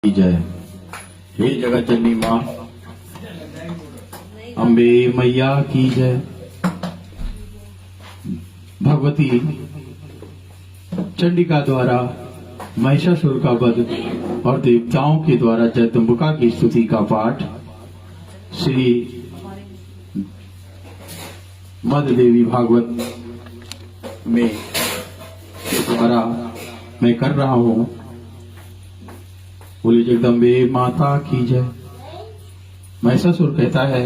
की जय। हे जगत जननी माँ अम्बे मैया की जय। भगवती चंडिका द्वारा महिषासुर का वध और देवताओं के द्वारा जगदम्बिका की स्तुति का पाठ श्री मध्य देवी भागवत में द्वारा मैं कर रहा हूँ। बोली जगदम्बे माता की जय। महिषासुर कहता है,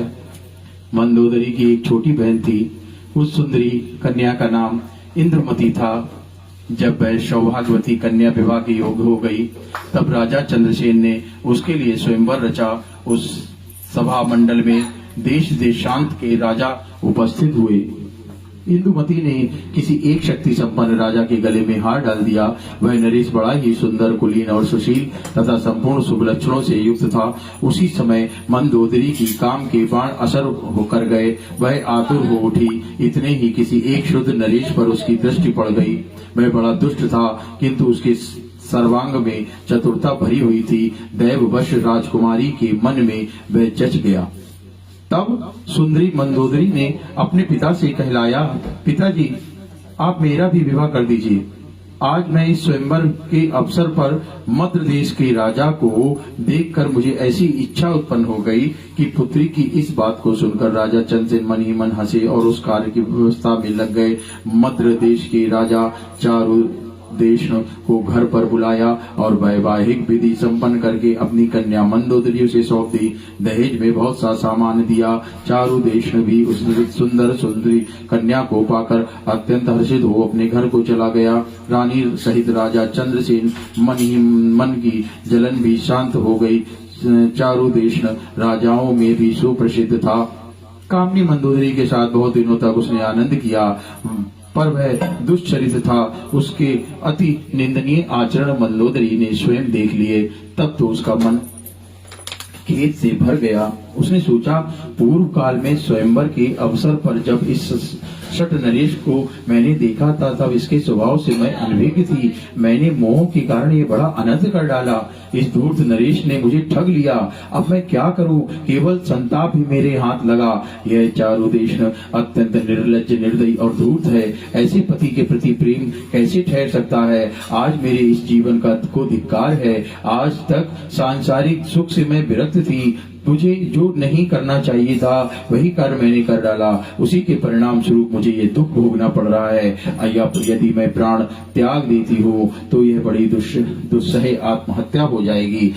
मंदोदरी की एक छोटी बहन थी। उस सुंदरी कन्या का नाम इंद्रमती था। जब वह सौभाग्यवती कन्या विवाह के योग्य हो गई, तब राजा चंद्रसेन ने उसके लिए स्वयंवर रचा। उस सभा मंडल में देश देशांत के राजा उपस्थित हुए। इंदुमती ने किसी एक शक्ति संपन्न राजा के गले में हार डाल दिया। वह नरेश बड़ा ही सुंदर, कुलीन और सुशील तथा संपूर्ण शुभ लक्षणों से युक्त था। उसी समय मंदोदरी की काम के बाण असर होकर गए। वह आतुर हो उठी। इतने ही किसी एक शुद्ध नरेश पर उसकी दृष्टि पड़ गई। वह बड़ा दुष्ट था, किंतु उसके सर्वांग में चतुरता भरी हुई थी। दैववश राजकुमारी के मन में वह जच गया। तब सुंदरी मंदोदरी ने अपने पिता से कहलाया, पिताजी, आप मेरा भी विवाह कर दीजिए। आज मैं इस स्वयंवर के अवसर पर मद्र देश के राजा को देखकर मुझे ऐसी इच्छा उत्पन्न हो गई कि पुत्री की इस बात को सुनकर राजा चंद्रसेन मन ही मन हंसे और उस कार्य की व्यवस्था में लग गए। मद्र देश के राजा चारु देश को घर पर बुलाया और वैवाहिक विधि संपन्न करके अपनी कन्या मंदोदरी उसे सौंप दी। दहेज में बहुत सा सामान दिया। चारु देश भी उस सुंदर सुंदरी कन्या को पाकर अत्यंत हर्षित हो अपने घर को चला गया। रानी सहित राजा चंद्रसेन मन की जलन भी शांत हो गई। चारु देश राजाओं में भी सुप्रसिद्ध था। कामनी मंदोदरी के साथ बहुत दिनों तक उसने आनंद किया, पर वह दुष्चरित्र था। उसके अति निंदनीय आचरण मंदोदरी ने स्वयं देख लिए। तब तो उसका मन खेद से भर गया। उसने सोचा, पूर्व काल में स्वयंवर के अवसर पर जब इस शट नरेश को मैंने देखा था, तब इसके स्वभाव से मैं अनभिज्ञ थी। मैंने मोह के कारण ये बड़ा अनर्थ कर डाला। इस धूर्त नरेश ने मुझे ठग लिया। अब मैं क्या करूं? केवल संताप ही मेरे हाथ लगा। यह चारु देश अत्यंत निर्लज्ज, निर्दयी और धूर्त है। ऐसे पति के प्रति प्रेम कैसे ठहर सकता है? आज मेरे इस जीवन को धिक्कार है। आज तक सांसारिक सुख से मैं विरक्त थी। मुझे जो नहीं करना चाहिए था वही कार्य मैंने कर डाला। उसी के परिणाम स्वरूप मुझे ये दुख भोगना पड़ रहा है। अय्या, यदि मैं प्राण त्याग देती हूँ तो यह बड़ी दुस्सह आत्महत्या हो जाएगी।